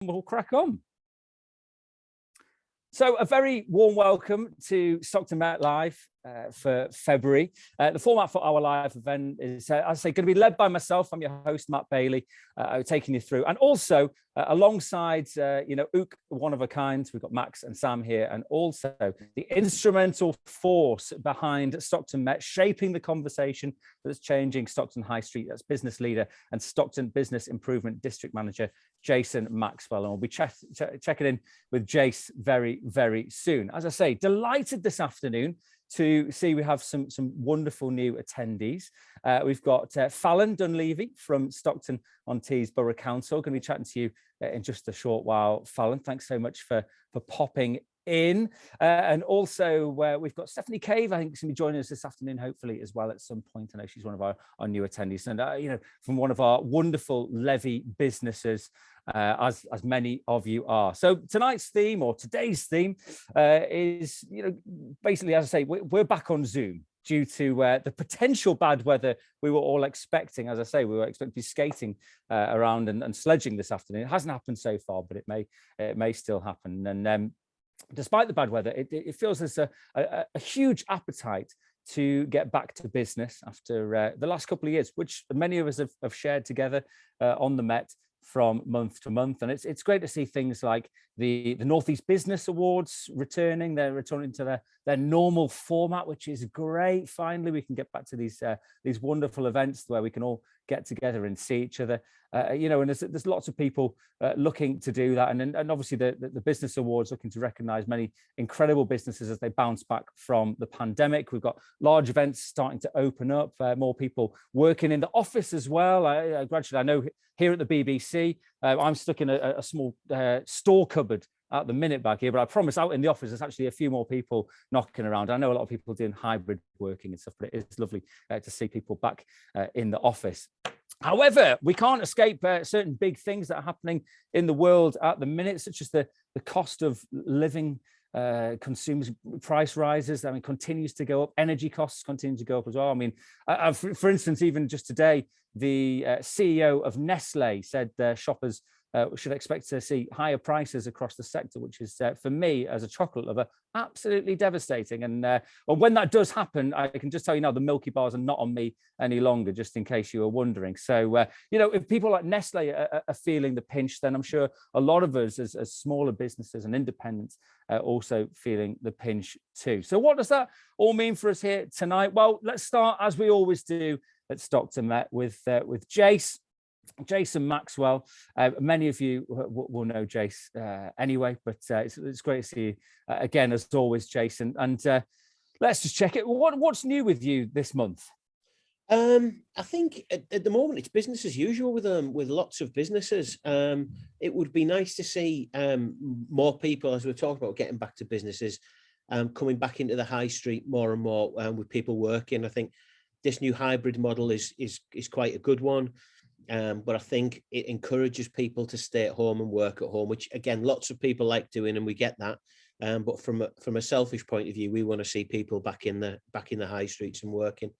we'll crack on. So a very warm welcome to Stockton MET Live for February. The format for our live event is, as I say, going to be led by myself. I'm your host, Matt Bailey, taking you through. And also alongside, Ook, one of a kind, we've got Max and Sam here, and also the instrumental force behind Stockton MET, shaping the conversation that's changing Stockton High Street. That's business leader and Stockton Business Improvement District Manager, Jason Maxwell. And we'll be checking in with Jace very, very soon. As I say, delighted this afternoon to see we have some wonderful new attendees. We've got Fallon Dunleavy from Stockton-on-Tees Borough Council. Going to be chatting to you in just a short while. Fallon, thanks so much for popping in. And also we've got Stephanie Cave, I think, is going to be joining us this afternoon, hopefully, as well at some point. I know she's one of our new attendees, and from one of our wonderful Levy businesses, as many of you are. So tonight's theme, or today's theme, is basically, as I say, we're back on Zoom due to the potential bad weather we were all expecting. As I say, we were expecting to be skating around and sledging this afternoon. It hasn't happened so far, but it may still happen. And despite the bad weather, it feels there's a huge appetite to get back to business after the last couple of years, which many of us have shared together on the Met from month to month. And it's great to see things like the Northeast Business Awards returning. They're returning to their normal format, which is great. Finally, we can get back to these wonderful events where we can all get together and see each other. And there's lots of people looking to do that. And obviously the Business Awards looking to recognise many incredible businesses as they bounce back from the pandemic. We've got large events starting to open up, more people working in the office as well. Gradually, I know here at the BBC, I'm stuck in a small store cupboard at the minute back here, but I promise out in the office, there's actually a few more people knocking around. I know a lot of people doing hybrid working and stuff, but it is lovely to see people back in the office. However, we can't escape certain big things that are happening in the world at the minute, such as the cost of living, consumers' price rises. Continues to go up. Energy costs continue to go up as well. For instance, even just today, the CEO of Nestle said shoppers should expect to see higher prices across the sector, which is, for me, as a chocolate lover, absolutely devastating. And when that does happen, I can just tell you now, the Milky Bars are not on me any longer, just in case you were wondering. So, if people like Nestle are feeling the pinch, then I'm sure a lot of us as smaller businesses and independents are also feeling the pinch too. So what does that all mean for us here tonight? Well, let's start, as we always do at Stockton MET, with Jason Maxwell. Many of you will know Jace anyway, but it's great to see you again, as always, Jason. And let's just check it. What's new with you this month? I think at the moment it's business as usual with lots of businesses. It would be nice to see more people, as we're talking about getting back to businesses, coming back into the high street more and more, with people working. I think this new hybrid model is quite a good one. But I think it encourages people to stay at home and work at home, which again, lots of people like doing, and we get that. But from a selfish point of view, we want to see people back in the high streets and working.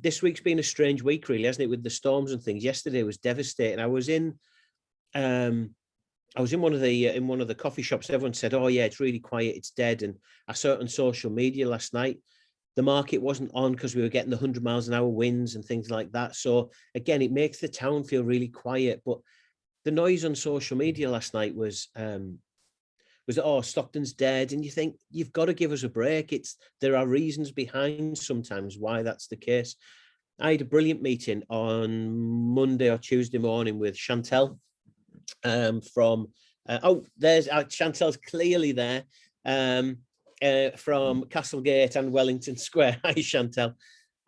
This week's been a strange week, really, hasn't it, with the storms and things. Yesterday was devastating. I was in one of the coffee shops. Everyone said, "Oh yeah, it's really quiet, it's dead." And I saw it on social media last night. The market wasn't on because we were getting the 100 miles an hour winds and things like that. So again, it makes the town feel really quiet. But the noise on social media last night was oh, Stockton's dead. And you think, you've got to give us a break. There are reasons behind sometimes why that's the case. I had a brilliant meeting on Monday or Tuesday morning with Chantel from, Chantel's clearly there. From Castlegate and Wellington Square. Hi, Chantel.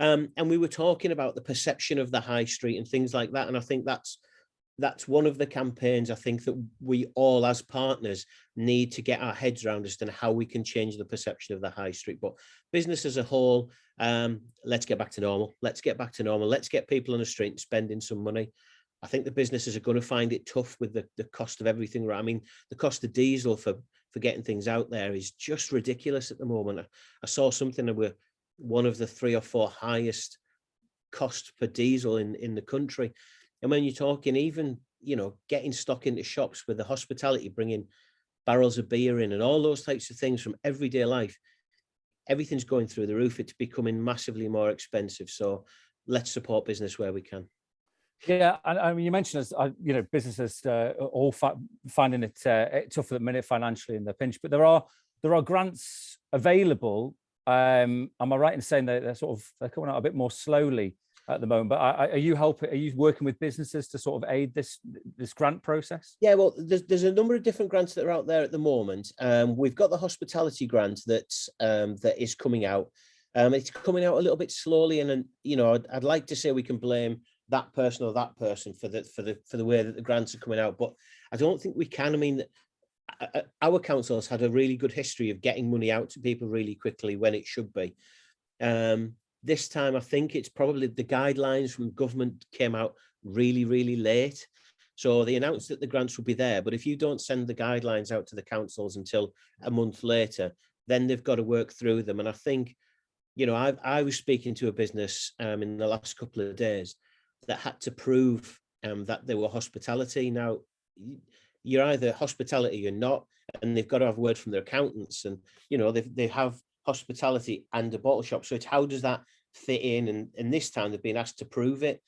And we were talking about the perception of the high street and things like that. And I think that's one of the campaigns I think that we all as partners need to get our heads around as to how we can change the perception of the high street. But business as a whole, let's get back to normal. Let's get back to normal. Let's get people on the street and spending some money. I think the businesses are going to find it tough with the cost of everything. Right? I mean, the cost of diesel for getting things out there is just ridiculous at the moment. I saw something that we're one of the 3 or 4 highest cost per diesel in the country. And when you're talking even getting stock into shops with the hospitality, bringing barrels of beer in and all those types of things from everyday life. Everything's going through the roof. It's becoming massively more expensive. So let's support business where we can. Yeah, and I mean, you mentioned businesses all finding it tough at the minute financially in the pinch, but there are grants available. Am I right in saying that they're coming out a bit more slowly at the moment? But are you working with businesses to sort of aid this grant process? Yeah, well, there's a number of different grants that are out there at the moment. We've got the hospitality grant that is coming out. It's coming out a little bit slowly, and I'd like to say we can blame that person or that person for the way that the grants are coming out, but I don't think we can. I mean, our council has had a really good history of getting money out to people really quickly when it should be. This time, I think it's probably the guidelines from government came out really, really late. So they announced that the grants will be there, but if you don't send the guidelines out to the councils until a month later, then they've got to work through them. And I think, I was speaking to a business in the last couple of days that had to prove that they were hospitality. Now, you're either hospitality or not, and they've got to have a word from their accountants, and they have hospitality and a bottle shop. So it's how does that fit in? And this time they've been asked to prove it,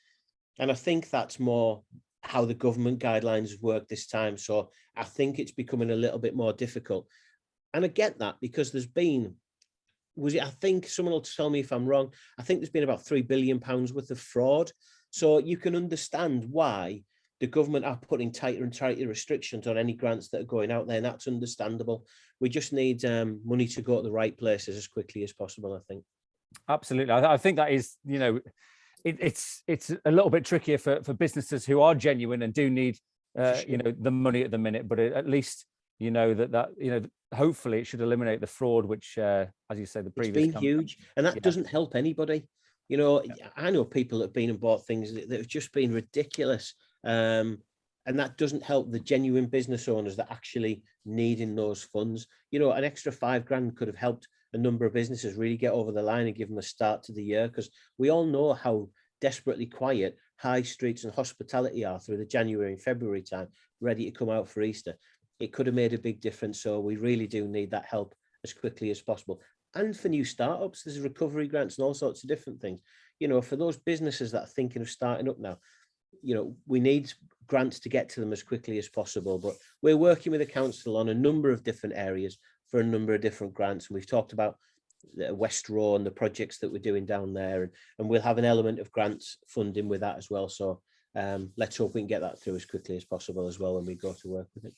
and I think that's more how the government guidelines work this time. So I think it's becoming a little bit more difficult, and I get that because there's been. I think someone will tell me if I'm wrong. I think there's been about £3 billion worth of fraud. So you can understand why the government are putting tighter and tighter restrictions on any grants that are going out there, and that's understandable. We just need money to go to the right places as quickly as possible, I think. Absolutely. I think that is, it's a little bit trickier for businesses who are genuine and do need, the money at the minute, but at least, hopefully it should eliminate the fraud, which, as you say, the previous it's been huge, and that doesn't help anybody. I know people that have been and bought things that have just been ridiculous. And that doesn't help the genuine business owners that actually needing those funds. An extra £5,000 could have helped a number of businesses really get over the line and give them a start to the year, because we all know how desperately quiet high streets and hospitality are through the January and February time, ready to come out for Easter. It could have made a big difference. So we really do need that help as quickly as possible. And for new startups, there's recovery grants and all sorts of different things. For those businesses that are thinking of starting up now, we need grants to get to them as quickly as possible. But we're working with the council on a number of different areas for a number of different grants. And we've talked about the West Row and the projects that we're doing down there. And we'll have an element of grants funding with that as well. So let's hope we can get that through as quickly as possible as well when we go to work with it.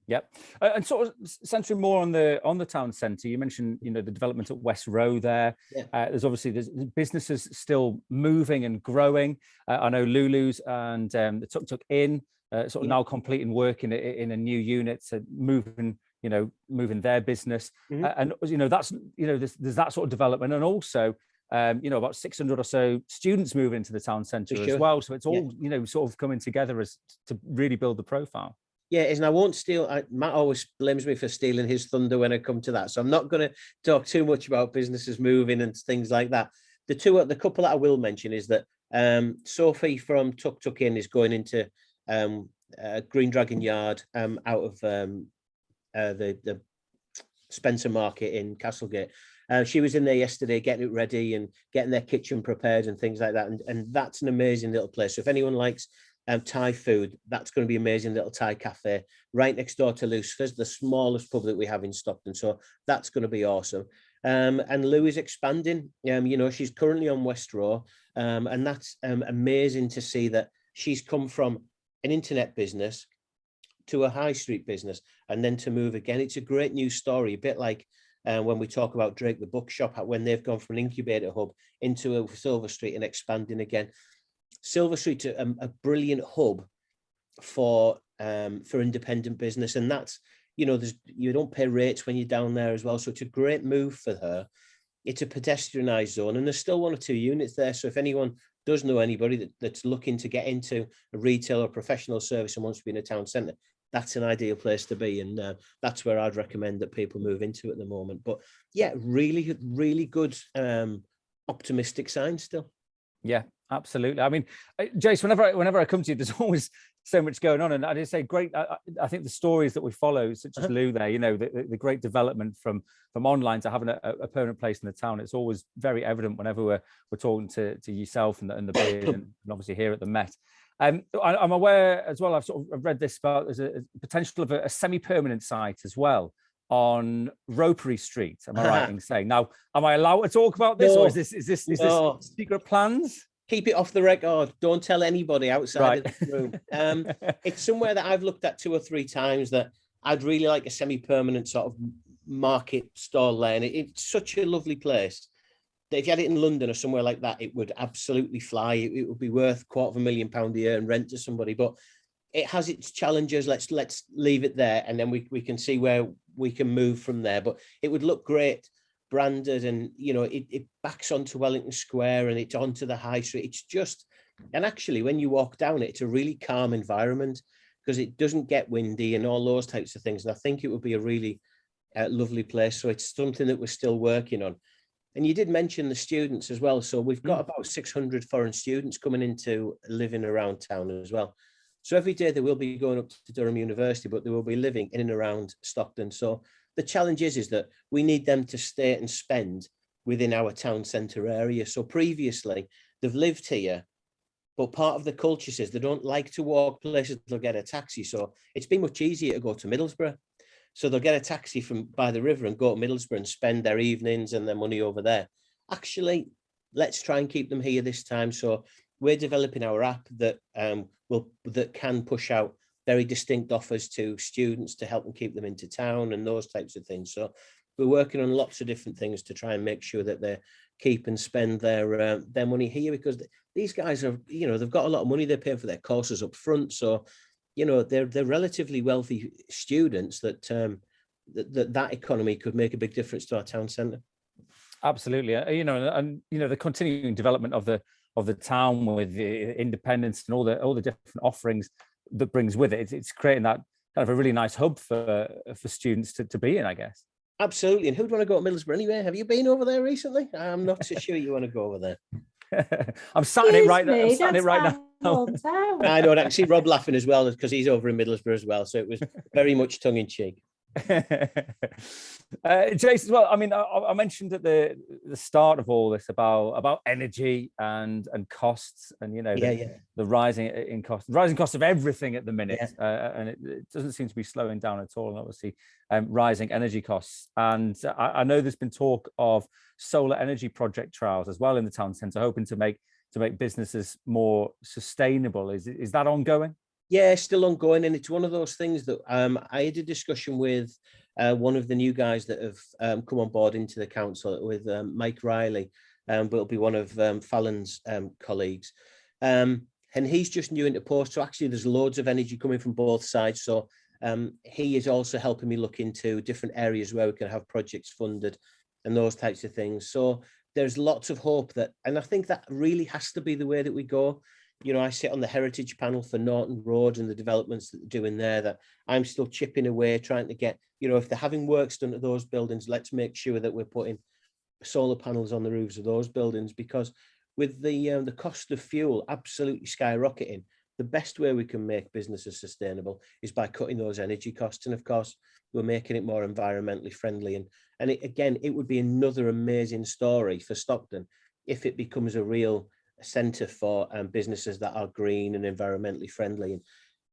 Yep, and sort of centering more on the town centre, you mentioned the development at West Row there. Yeah. There's businesses still moving and growing. I know Lulu's and the Tuk Tuk Inn sort of now completing work in a new unit, so moving their business, and that's there's that sort of development, and also about 600 or so students moving into the town centre as well. So it's all sort of coming together as to really build the profile. Yeah, and I won't steal. Matt always blames me for stealing his thunder when I come to that. So I'm not going to talk too much about businesses moving and things like that. The couple that I will mention is that Sophie from Tuk Tuk Inn is going into Green Dragon Yard out of the Spencer Market in Castlegate. She was in there yesterday getting it ready and getting their kitchen prepared and things like that. And that's an amazing little place. So if anyone likes Thai food, that's going to be an amazing little Thai cafe right next door to Lucifer's, the smallest pub that we have in Stockton. So that's going to be awesome. And Lou is expanding. She's currently on West Row, and that's amazing to see that she's come from an internet business to a high street business and then to move again. It's a great news story, a bit like when we talk about Drake the bookshop, when they've gone from an incubator hub into a Silver Street and expanding again. Silver Street's a brilliant hub for independent business, and that's you don't pay rates when you're down there as well, so it's a great move for her. It's a pedestrianised zone, and there's still 1 or 2 units there. So if anyone does know anybody that's looking to get into a retail or professional service and wants to be in a town centre, that's an ideal place to be, and that's where I'd recommend that people move into at the moment. But yeah, really, really good, optimistic signs still. Yeah, absolutely. I mean, Jace, whenever I come to you, there's always so much going on. And I just say, great. I think the stories that we follow, such as Lou there, you know, the great development from online to having a permanent place in the town. It's always very evident whenever we're talking to yourself and the BID and obviously here at the Met. I'm aware as well, I've read this about there's a potential of a semi-permanent site as well on Ropery Street. Am I right in saying? Now, am I allowed to talk about this, or is this secret plans? Keep it off the record. Don't tell anybody outside of the room. It's somewhere that I've looked at 2 or 3 times that I'd really like a semi-permanent sort of market stall lane. It's such a lovely place. If you had it in London or somewhere like that, it would absolutely fly. It would be worth £250,000 a year and rent to somebody. But it has its challenges. Let's leave it there, and then we can see where we can move from there. But it would look great, branded, and you know, it backs onto Wellington Square and it's onto the high street. It's just, and actually, when you walk down it, it's a really calm environment because it doesn't get windy and all those types of things. And I think it would be a really lovely place. So it's something that we're still working on. And you did mention the students as well. So we've got about 600 foreign students coming into living around town as well. So every day they will be going up to Durham University, but they will be living in and around Stockton. So the challenge is that we need them to stay and spend within our town centre area. So previously they've lived here, but part of the culture says they don't like to walk places, they'll get a taxi. So it's been much easier to go to Middlesbrough. So they'll get a taxi from by the river and go to Middlesbrough and spend their evenings and their money over there. Actually, let's try and keep them here this time. So we're developing our app that that can push out very distinct offers to students to help them keep them into town and those types of things. So we're working on lots of different things to try and make sure that they keep and spend their money here, because these guys are, you know, they've got a lot of money. They're paying for their courses up front. So, you know, they're relatively wealthy students that that economy could make a big difference to our town centre. Absolutely, you know, and you know, the continuing development of the town with the independence and all the different offerings that brings with it. It's creating that kind of a really nice hub for students to be in, I guess. Absolutely. And who'd want to go to Middlesbrough anyway? Have you been over there recently? I'm not so sure you want to go over there. I'm sat in it right now. I'm sat in it right now. I know. I can see Rob laughing as well because he's over in Middlesbrough as well. So it was very much tongue in cheek. Jason, well, I mean, I mentioned at the start of all this about energy and costs, and you know, the rising costs of everything at the minute, and it doesn't seem to be slowing down at all. And obviously, rising energy costs, and I know there's been talk of solar energy project trials as well in the town centre, hoping to make businesses more sustainable. Is that ongoing? Yeah, still ongoing, and it's one of those things that I had a discussion with one of the new guys that have come on board into the council with Mike Riley, but it'll be one of Fallon's colleagues, and he's just new into post. So actually, there's loads of energy coming from both sides. So he is also helping me look into different areas where we can have projects funded and those types of things. So there's lots of hope that, and I think that really has to be the way that we go. You know, I sit on the heritage panel for Norton Road and the developments that they're doing there, that I'm still chipping away, trying to get, you know, if they're having works done to those buildings, let's make sure that we're putting solar panels on the roofs of those buildings, because with the cost of fuel absolutely skyrocketing, the best way we can make businesses sustainable is by cutting those energy costs. And of course, we're making it more environmentally friendly. And it would be another amazing story for Stockton if it becomes a real centre for businesses that are green and environmentally friendly. And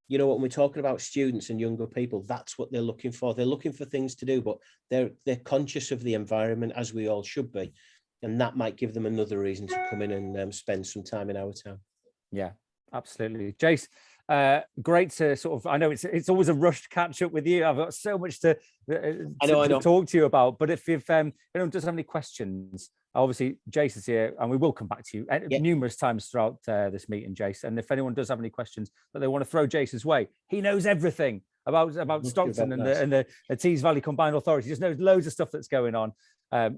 you know, when we're talking about students and younger people, that's what they're looking for. They're looking for things to do, but they're conscious of the environment, as we all should be, and that might give them another reason to come in and spend some time in our town. Yeah, absolutely. Jace, great to sort of, I know it's always a rushed catch up with you. I've got so much to talk to you about, but if anyone does have any questions, obviously Jace is here, and we will come back to you numerous times throughout this meeting, Jace. And if anyone does have any questions that they want to throw Jace's way, he knows everything about Stockton and the Tees Valley Combined Authority. He just knows loads of stuff that's going on.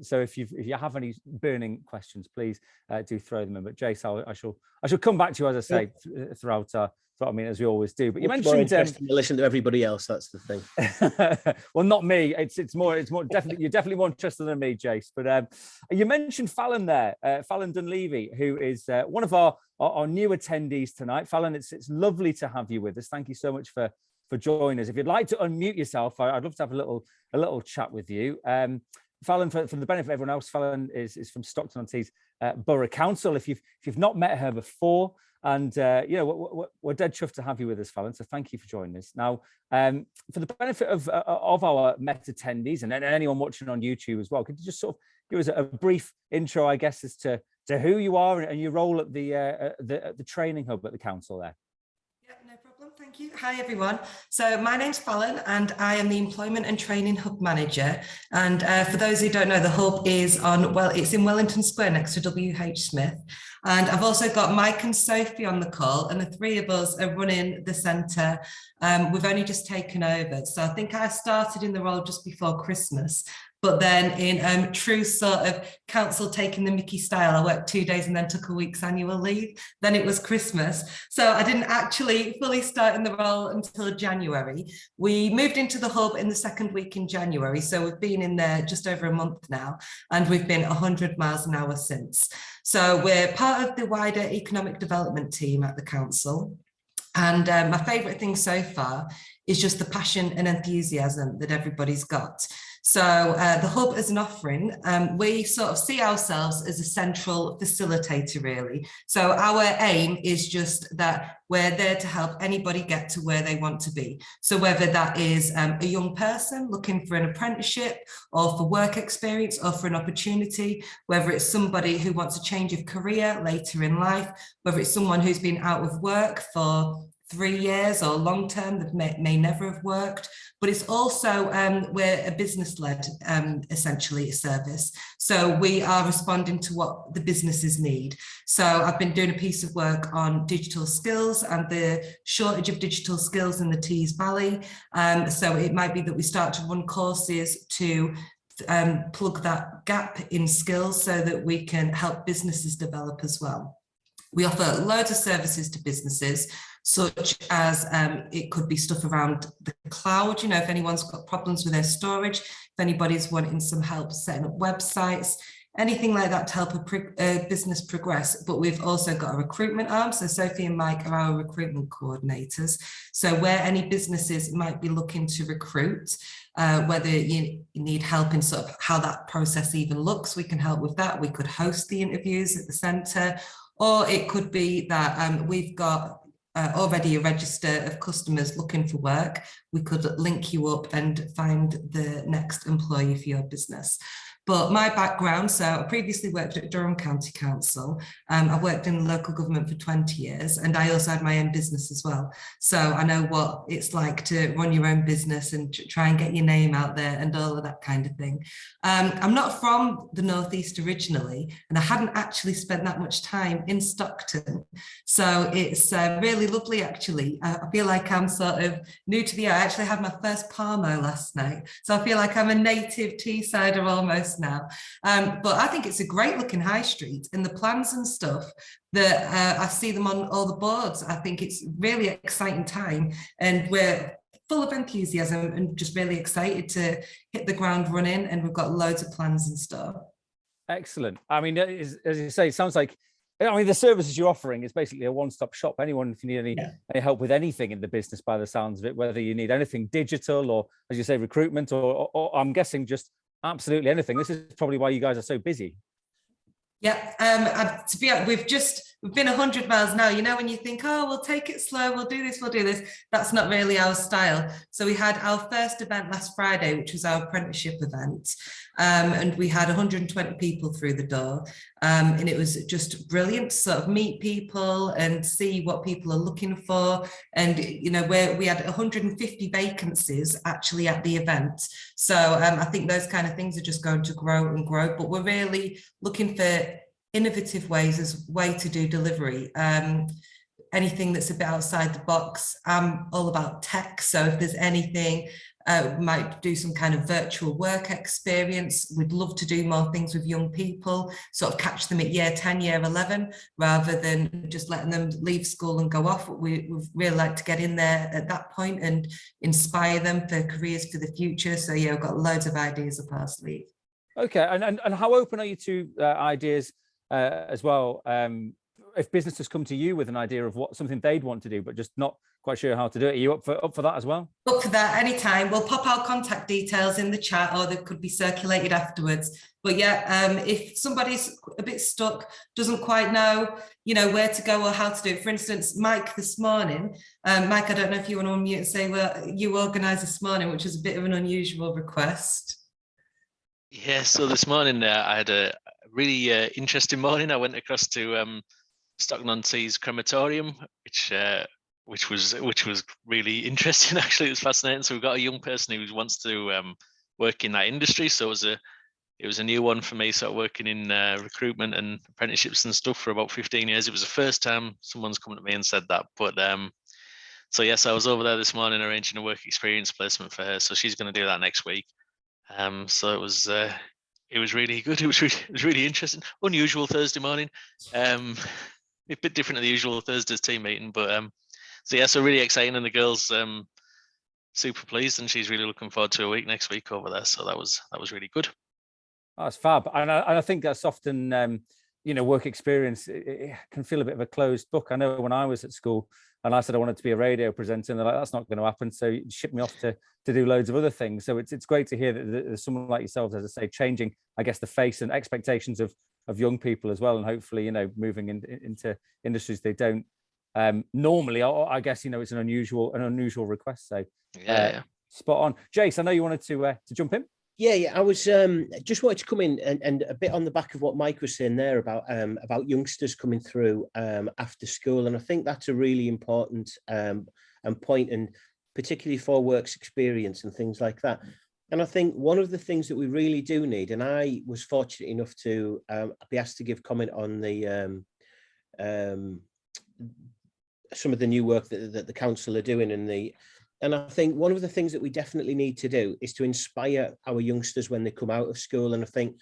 So if you have any burning questions, please do throw them in. But Jace, I shall come back to you, as I say, throughout what I mean, as we always do. But you Much more mentioned interesting to listen to everybody else. That's the thing. well, not me. It's more definitely, you're definitely more interested than me, Jace. But you mentioned Fallon there, Fallon Dunleavy, who is one of our new attendees tonight. Fallon, it's lovely to have you with us. Thank you so much for joining us. If you'd like to unmute yourself, I'd love to have a little chat with you. Fallon, for the benefit of everyone else, Fallon is from Stockton-on-Tees Borough Council. If you've not met her before, and we're dead chuffed to have you with us, Fallon. So thank you for joining us. Now, for the benefit of our Met attendees and anyone watching on YouTube as well, could you just sort of give us a brief intro, I guess, as to who you are and your role at the training hub at the council there? Yeah, no problem. Thank you. Hi, everyone. So my name's Fallon and I am the Employment and Training Hub Manager. And for those who don't know, the hub is it's in Wellington Square next to WH Smith. And I've also got Mike and Sophie on the call, and the three of us are running the centre. We've only just taken over. So I think I started in the role just before Christmas. But then in true sort of council taking the Mickey style, I worked 2 days and then took a week's annual leave. Then it was Christmas. So I didn't actually fully start in the role until January. We moved into the hub in the second week in January. So we've been in there just over a month now, and we've been 100 miles an hour since. So we're part of the wider economic development team at the council. And my favourite thing so far is just the passion and enthusiasm that everybody's got. So the hub as an offering, we sort of see ourselves as a central facilitator, really. So our aim is just that we're there to help anybody get to where they want to be. So whether that is a young person looking for an apprenticeship or for work experience or for an opportunity, whether it's somebody who wants a change of career later in life, whether it's someone who's been out of work for 3 years or long term that may never have worked, but it's also we're a business-led essentially service. So we are responding to what the businesses need. So I've been doing a piece of work on digital skills and the shortage of digital skills in the Tees Valley. So it might be that we start to run courses to plug that gap in skills so that we can help businesses develop as well. We offer loads of services to businesses, such as it could be stuff around the cloud, you know, if anyone's got problems with their storage, if anybody's wanting some help setting up websites, anything like that to help a business progress. But we've also got a recruitment arm. So Sophie and Mike are our recruitment coordinators. So where any businesses might be looking to recruit, whether you need help in sort of how that process even looks, we can help with that. We could host the interviews at the centre, or it could be that we've got already a register of customers looking for work. We could link you up and find the next employee for your business. But my background, so I previously worked at Durham County Council. I've worked in local government for 20 years, and I also had my own business as well. So I know what it's like to run your own business and try and get your name out there and all of that kind of thing. I'm not from the Northeast originally, and I hadn't actually spent that much time in Stockton. So it's really lovely, actually. I feel like I'm sort of new to the area. I actually had my first Parmo last night. So I feel like I'm a native Teessider almost now. But I think it's a great looking high street, and the plans and stuff that I see them on all the boards. I think it's really exciting time, and we're full of enthusiasm and just really excited to hit the ground running, and we've got loads of plans and stuff. Excellent. I mean, as you say, it sounds like, I mean, the services you're offering is basically a one-stop shop. Anyone, if you need any help with anything in the business, by the sounds of it, whether you need anything digital or, as you say, recruitment, or I'm guessing just absolutely anything. This is probably why you guys are so busy. Yeah, to be honest, we've been 100 miles now. You know, when you think, oh, we'll take it slow, we'll do this. That's not really our style. So we had our first event last Friday, which was our apprenticeship event. And we had 120 people through the door. And it was just brilliant to sort of meet people and see what people are looking for. And, you know, we had 150 vacancies actually at the event. So I think those kind of things are just going to grow and grow. But we're really looking for innovative ways as way to do delivery. anything that's a bit outside the box. I'm all about tech. So if there's anything, might do some kind of virtual work experience. We'd love to do more things with young people, sort of catch them at year 10, year 11, rather than just letting them leave school and go off. We'd really like to get in there at that point and inspire them for careers for the future. So yeah, we've got loads of ideas up our sleeve. Okay, and how open are you to ideas as well? If businesses come to you with an idea of something they'd want to do, but just not quite sure how to do it, are you up for that as well? Up for that anytime. We'll pop our contact details in the chat, or they could be circulated afterwards. But yeah, if somebody's a bit stuck, doesn't quite know, where to go or how to do it. For instance, Mike this morning, Mike, I don't know if you want to unmute and say, well, you organised this morning, which is a bit of an unusual request. Yeah, so this morning I had a really interesting morning. I went across to Stockton-on-Tees crematorium, which was really interesting. Actually, it was fascinating. So we've got a young person who wants to work in that industry. So it was a new one for me, sort of working in recruitment and apprenticeships and stuff for about 15 years. It was the first time someone's come to me and said that. But so yes, I was over there this morning arranging a work experience placement for her. So she's going to do that next week. So it was really good. It was really interesting. Unusual Thursday morning. A bit different to the usual Thursday's team meeting, but so yeah, so really exciting, and the girls super pleased, and she's really looking forward to a week next week over there. So that was really good. That's fab, and I think that's often work experience. It can feel a bit of a closed book. I know when I was at school and I said I wanted to be a radio presenter, and they're like, that's not going to happen. So you shipped me off to do loads of other things. So it's great to hear that there's someone like yourselves, as I say, changing, I guess, the face and expectations of young people as well, and hopefully, moving into industries they don't normally. I guess it's an unusual request. So yeah. Spot on. Jace, I know you wanted to jump in. Yeah. I was just wanted to come in and a bit on the back of what Mike was saying there about youngsters coming through after school, and I think that's a really important point, and particularly for works experience and things like that. And I think one of the things that we really do need, and I was fortunate enough to be asked to give comment on the some of the new work that the council are doing and I think one of the things that we definitely need to do is to inspire our youngsters when they come out of school. And I think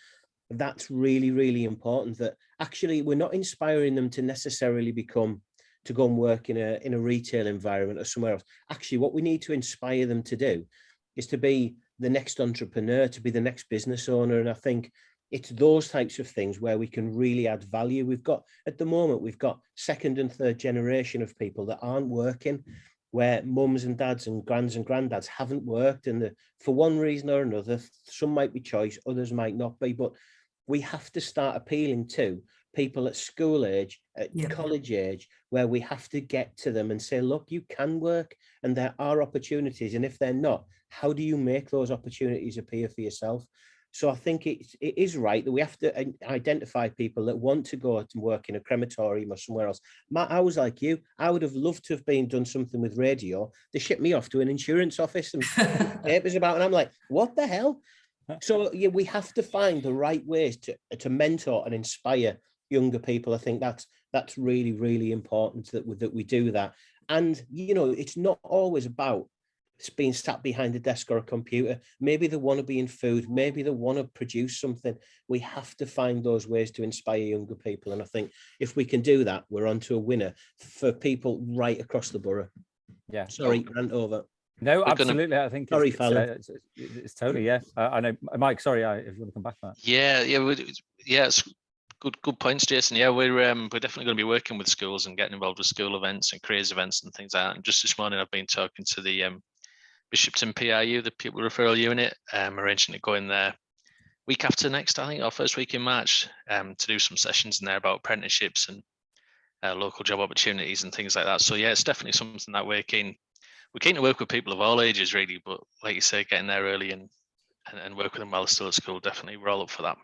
that's really, really important, that actually we're not inspiring them to necessarily to go and work in a retail environment or somewhere else. Actually, what we need to inspire them to do is to be the next entrepreneur, to be the next business owner. And I think it's those types of things where we can really add value. At the moment, we've got second and third generation of people that aren't working, where mums and dads and grands and granddads haven't worked, and for one reason or another, some might be choice, others might not be, but we have to start appealing to people at school age, at college age, where we have to get to them and say, look, you can work and there are opportunities, and if they're not, how do you make those opportunities appear for yourself? So I think it is right that we have to identify people that want to go out and work in a crematorium or somewhere else. Matt, I was like you. I would have loved to have done something with radio. They shipped me off to an insurance office and papers about, and I'm like, what the hell? So yeah, we have to find the right ways to mentor and inspire younger people. I think that's really, really important that we do that. And it's not always about being sat behind a desk or a computer. Maybe they want to be in food, maybe they want to produce something. We have to find those ways to inspire younger people, and I think if we can do that, we're onto a winner for people right across the borough. Yeah, sorry, rant over. No, absolutely. I think sorry, Fallon. It's totally, yeah. I know, Mike, sorry, if you want to come back to that. Yeah, it's good points, Jason. Yeah, we're definitely going to be working with schools and getting involved with school events and careers events and things like that. And just this morning I've been talking to the Bishopton PRU, the Pupil Referral Unit, arranging to go in there week after next, I think, or first week in March, to do some sessions in there about apprenticeships and local job opportunities and things like that. So yeah, it's definitely something that we're keen to work with people of all ages, really. But like you say, getting there early and work with them while they're still at school, definitely we're all up for that.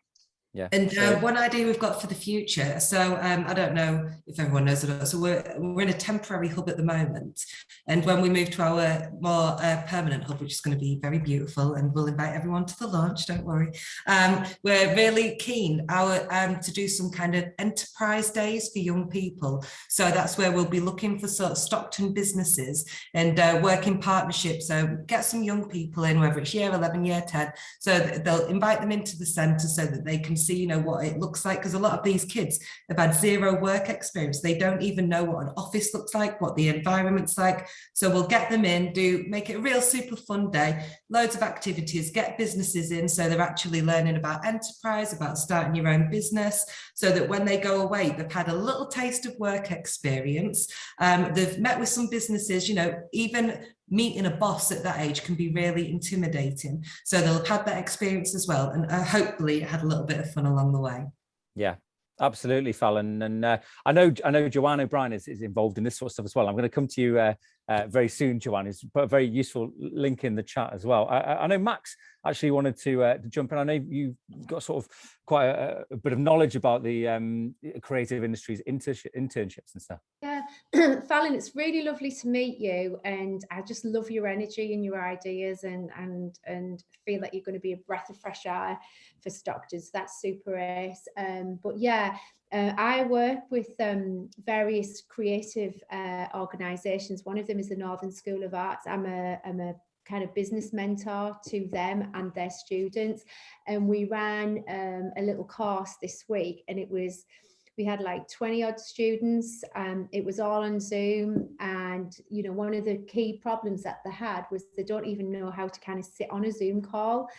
Yeah. And one idea we've got for the future, so I don't know if everyone knows it, so we're in a temporary hub at the moment, and when we move to our more permanent hub, which is going to be very beautiful, and we'll invite everyone to the launch, don't worry, we're really keen to do some kind of enterprise days for young people. So that's where we'll be looking for sort of Stockton businesses and work in partnerships. So get some young people in, whether it's year 11, year 10, so they'll invite them into the centre so that they can see, you know, what it looks like, because a lot of these kids have had zero work experience. They don't even know what an office looks like, what the environment's like. So we'll get them in, make it a real super fun day, loads of activities, get businesses in so they're actually learning about enterprise, about starting your own business, so that when they go away, they've had a little taste of work experience. They've met with some businesses, you know, even meeting a boss at that age can be really intimidating. So they'll have had that experience as well, and hopefully had a little bit of fun along the way. Yeah, absolutely, Fallon. And I know Joanne O'Brien is involved in this sort of stuff as well. I'm going to come to you very soon, Joanne. He's put a very useful link in the chat as well. I know Max actually wanted to jump in. I know you've got sort of quite a bit of knowledge about the creative industries internships and stuff. Yeah, Fallon, it's really lovely to meet you, and I just love your energy and your ideas, and feel that you're going to be a breath of fresh air for Stocktons. That's super ace. But yeah, I work with various creative organisations. One of them is the Northern School of Arts. I'm a kind of business mentor to them and their students, and we ran a little course this week, and we had like 20 odd students, and it was all on Zoom. And, you know, one of the key problems that they had was they don't even know how to kind of sit on a Zoom call.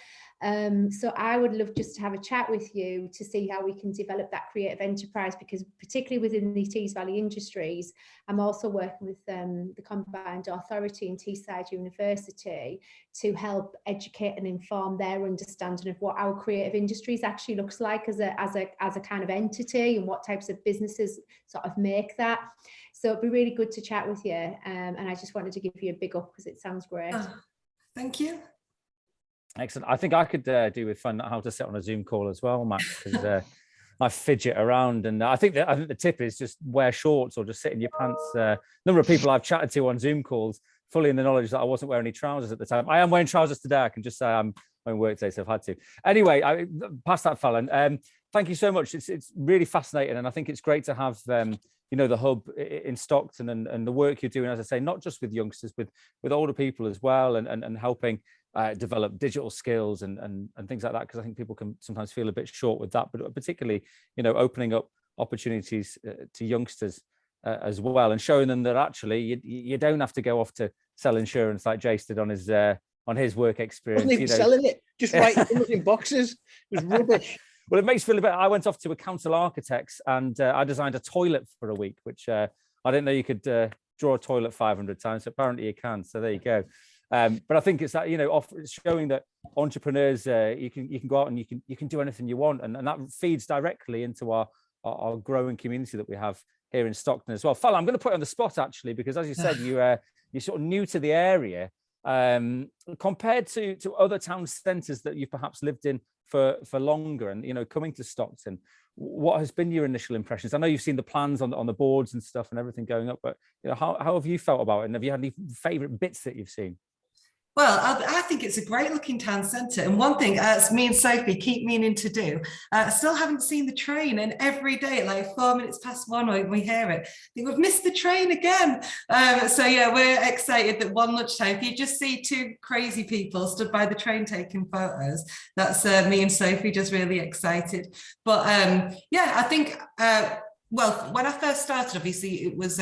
So I would love just to have a chat with you to see how we can develop that creative enterprise, because particularly within the Tees Valley Industries, I'm also working with the Combined Authority and Teesside University to help educate and inform their understanding of what our creative industries actually looks like as a kind of entity, and what types of businesses sort of make that. So it'd be really good to chat with you, and I just wanted to give you a big up because it sounds great. Thank you. Excellent. I think I could do with fun how to sit on a Zoom call as well, Max, because I fidget around, and I think the tip is just wear shorts or just sit in your pants. Number of people I've chatted to on Zoom calls, fully in the knowledge that I wasn't wearing any trousers at the time. I am wearing trousers today. I can just say I'm on work today, so I've had to. Anyway, past that, Fallon. Thank you so much. It's really fascinating, and I think it's great to have you know, the hub in Stockton and the work you're doing, as I say, not just with youngsters, with older people as well, and helping develop digital skills and things like that, because I think people can sometimes feel a bit short with that, but particularly, you know, opening up opportunities to youngsters as well, and showing them that actually you don't have to go off to sell insurance like Jace did on his work experience. Wasn't even selling it, just writing numbers in boxes. It was rubbish. Well, it makes me feel a bit. I went off to a council architects and I designed a toilet for a week, which I didn't know you could draw a toilet 500 times. Apparently you can. So there you go. But I think it's that, you know, it's showing that entrepreneurs, you can go out and you can do anything you want, and that feeds directly into our growing community that we have here in Stockton as well. Fallon, I'm going to put you on the spot actually, because as you said, you're sort of new to the area compared to other town centres that you've perhaps lived in for longer, and, you know, coming to Stockton. What has been your initial impressions? I know you've seen the plans on the boards and stuff and everything going up, but, you know, how have you felt about it? And have you had any favourite bits that you've seen? Well, I think it's a great looking town centre. And one thing me and Sophie keep meaning to do, I still haven't seen the train, and every day at like 4 minutes past 1 when we hear it, I think we've missed the train again. So yeah, we're excited that one lunchtime, if you just see two crazy people stood by the train taking photos, that's me and Sophie just really excited. But yeah, I think well, when I first started, obviously it was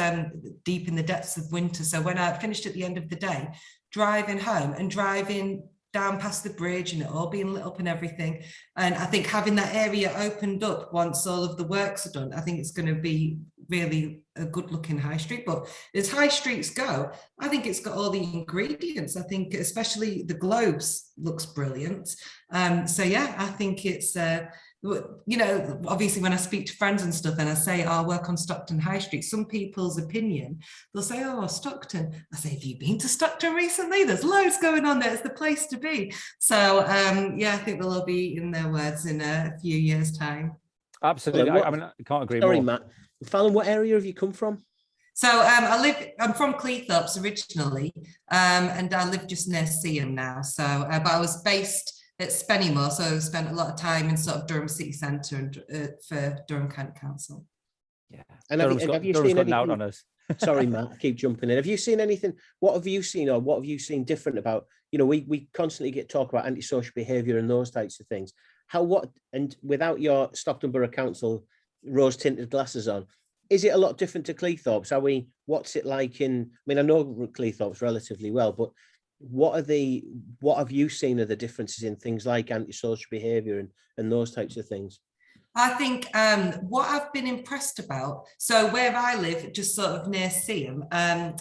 deep in the depths of winter. So when I finished at the end of the day, driving home and driving down past the bridge and it all being lit up and everything. And I think having that area opened up once all of the works are done, I think it's going to be really a good looking high street. But as high streets go, I think it's got all the ingredients. I think especially the globes looks brilliant. So yeah, I think it's you know, obviously when I speak to friends and stuff and I say, oh, I work on Stockton High Street, some people's opinion, they'll say, oh, Stockton. I say, have you been to Stockton recently? There's loads going on there. It's the place to be. So yeah, I think they'll all be in their words in a few years' time. Absolutely. I mean, I can't agree more. Sorry, Matt. Fallon, what area have you come from? So I'm from Cleethorpes originally, and I live just near Seaham now. So, but I was based at Spennymoor, so I spent a lot of time in sort of Durham City Centre and for Durham County Council. Yeah, and have you seen anything out on us? Sorry, Matt, I keep jumping in. Have you seen anything? What have you seen, or what have you seen different about? You know, we constantly get talk about antisocial behaviour and those types of things. And without your Stockton Borough Council rose tinted glasses on, is it a lot different to Cleethorpes? What's it like in? I mean, I know Cleethorpes relatively well, but what have you seen of the differences in things like antisocial behaviour and those types of things? I think what I've been impressed about, so where I live, just sort of near Seaham,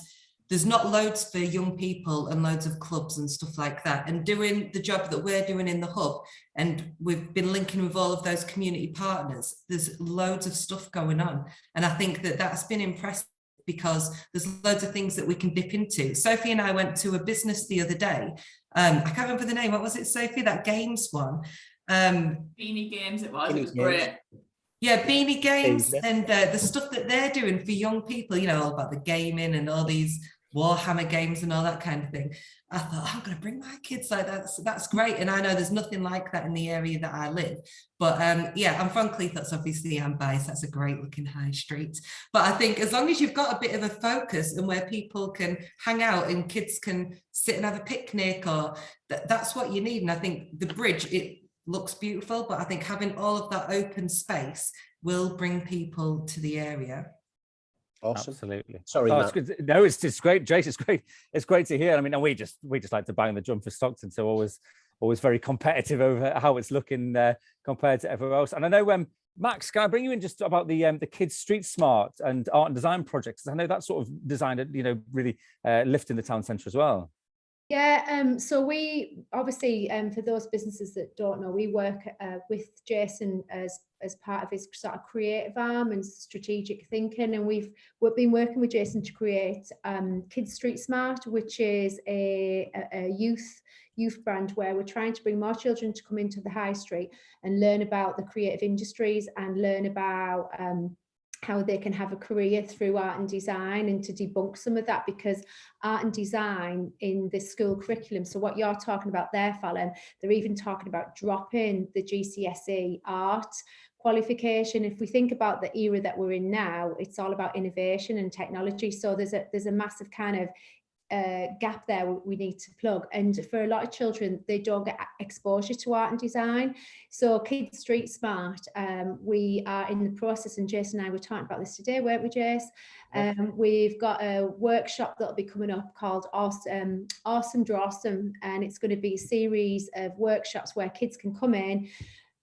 there's not loads for young people and loads of clubs and stuff like that. And doing the job that we're doing in the hub, and we've been linking with all of those community partners, there's loads of stuff going on. And I think that that's been impressive because there's loads of things that we can dip into. Sophie and I went to a business the other day. I can't remember the name. What was it, Sophie? That games one. Beanie Games it was great. Yeah, Beanie Games and the stuff that they're doing for young people, you know, all about the gaming and all these Warhammer games and all that kind of thing. I thought, I'm going to bring my kids like that. So that's great. And I know there's nothing like that in the area that I live. But yeah, I'm from Cleethorpes, obviously I'm biased. That's a great looking high street. But I think as long as you've got a bit of a focus and where people can hang out and kids can sit and have a picnic, or that's what you need. And I think the bridge, it looks beautiful, but I think having all of that open space will bring people to the area. Awesome. Absolutely. Sorry, Matt. It's good. No, it's great, Jace. It's great. It's great to hear. I mean, and we just like to bang the drum for Stockton, so always very competitive over how it's looking compared to everywhere else. And I know, Max, can I bring you in just about the Kids Street Smart and art and design projects? I know that sort of designed, you know, really lifting the town centre as well. Yeah, so we obviously, for those businesses that don't know, we work with Jason as part of his sort of creative arm and strategic thinking, and we've been working with Jason to create Kids Street Smart, which is a youth brand where we're trying to bring more children to come into the high street and learn about the creative industries and learn about how they can have a career through art and design, and to debunk some of that, because art and design in the school curriculum, so what you're talking about there, Fallon, they're even talking about dropping the GCSE art qualification. If we think about the era that we're in now, it's all about innovation and technology, so there's a massive kind of gap there we need to plug, and for a lot of children they don't get exposure to art and design. So Kids Street Smart, we are in the process, and Jason and I were talking about this today, weren't we, Jace? We've got a workshop that'll be coming up called Awesome Drawsome, and it's going to be a series of workshops where kids can come in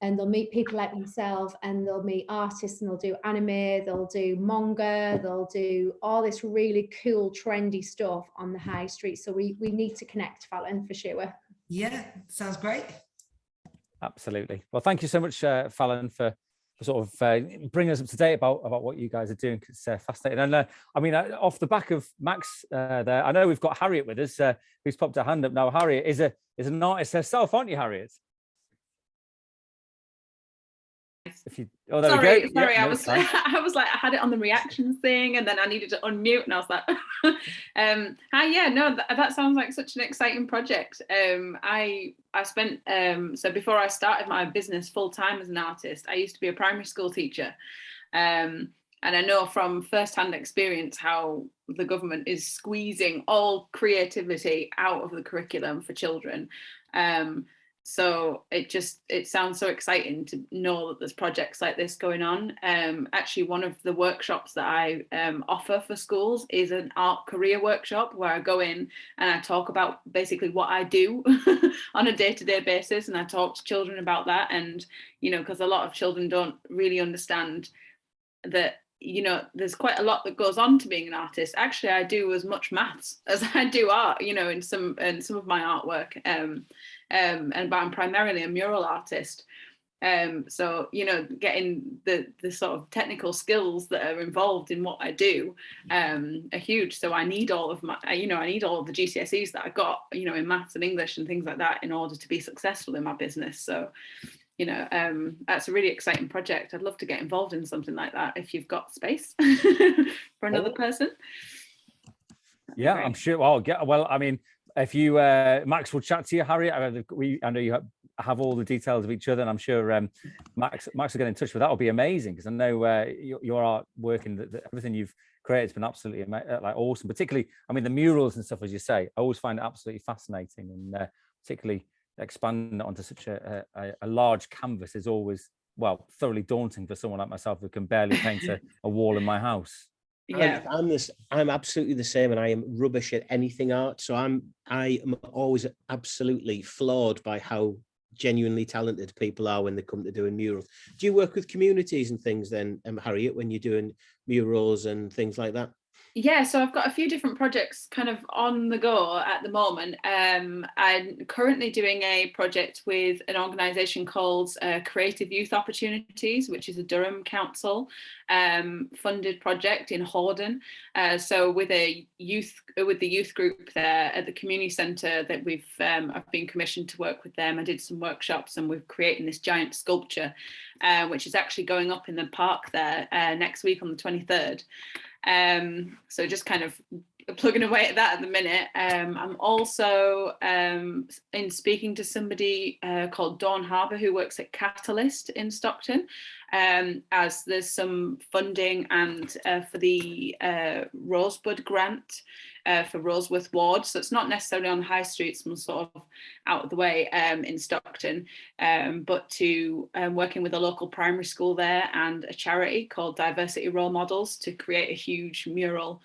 and they'll meet people like themselves, and they'll meet artists, and they'll do anime, they'll do manga, they'll do all this really cool, trendy stuff on the high street. So we need to connect, Fallon, for sure. Yeah, sounds great. Absolutely. Well, thank you so much, Fallon, for sort of bringing us up to date about what you guys are doing. It's fascinating. And I mean, off the back of Max there, I know we've got Harriet with us, who's popped her hand up now. Harriet is an artist herself, aren't you, Harriet? Sorry, yeah, I was like, I had it on the reactions thing, and then I needed to unmute, and I was like, hi, yeah, no, that sounds like such an exciting project. I spent so before I started my business full time as an artist, I used to be a primary school teacher, and I know from first-hand experience how the government is squeezing all creativity out of the curriculum for children. So it sounds so exciting to know that there's projects like this going on. Actually, one of the workshops that I offer for schools is an art career workshop, where I go in and I talk about basically what I do on a day-to-day basis, and I talk to children about that. And, you know, because a lot of children don't really understand that, you know, there's quite a lot that goes on to being an artist. Actually, I do as much maths as I do art, you know, in some of my artwork. But I'm primarily a mural artist. So, you know, getting the sort of technical skills that are involved in what I do are huge. So I need all of my, you know, I need all of the GCSEs that I got, you know, in maths and English and things like that in order to be successful in my business. So, you know, that's a really exciting project. I'd love to get involved in something like that if you've got space for another person. Yeah, I'm sure. Well, I mean, if you, Max will chat to you, Harry. I know you have all the details of each other, and I'm sure Max will get in touch with that. Will be amazing, because I know your artwork and everything you've created has been absolutely like awesome. Particularly, I mean, the murals and stuff, as you say, I always find it absolutely fascinating, and particularly expanding it onto such a large canvas is always, well, thoroughly daunting for someone like myself who can barely paint a wall in my house. Yeah, I'm absolutely the same, and I am rubbish at anything art. So I am always absolutely floored by how genuinely talented people are when they come to doing murals. Do you work with communities and things then, Harriet, when you're doing murals and things like that? Yeah, so I've got a few different projects kind of on the go at the moment. I'm currently doing a project with an organisation called Creative Youth Opportunities, which is a Durham Council funded project in Hordern. So with the youth group there at the community centre that I've been commissioned to work with them. I did some workshops, and we're creating this giant sculpture, which is actually going up in the park there next week on the 23rd. So just kind of plugging away at that at the minute. I'm also in speaking to somebody called Dawn Harbour, who works at Catalyst in Stockton, as there's some funding and for the Rosebud grant for Roseworth Ward. So it's not necessarily on the high street, it's more sort of out of the way in Stockton, but to working with a local primary school there and a charity called Diversity Role Models to create a huge mural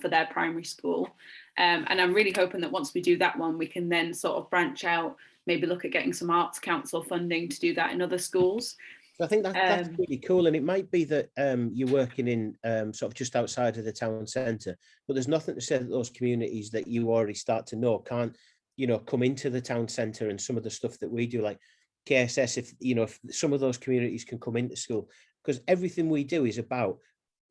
for their primary school. And I'm really hoping that once we do that one, we can then sort of branch out, maybe look at getting some Arts Council funding to do that in other schools. I think that's really cool, and it might be that you're working in sort of just outside of the town centre, but there's nothing to say that those communities that you already start to know can't, you know, come into the town centre and some of the stuff that we do, like KSS. If some of those communities can come into school, because everything we do is about